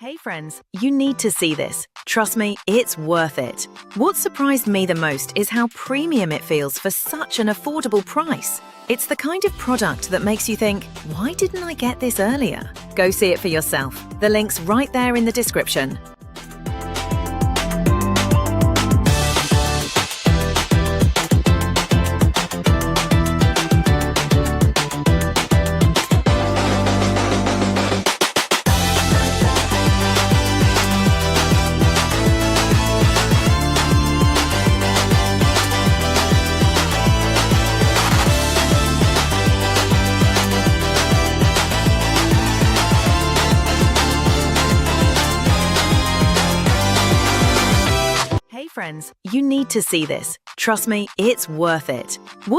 Hey friends, you need to see this. Trust me, it's worth it. What surprised me the most is how premium it feels for such an affordable price. It's the kind of product that makes you think, why didn't I get this earlier? Go see it for yourself. The link's right there in the description. Hey friends, you need to see this. Trust me, it's worth it. What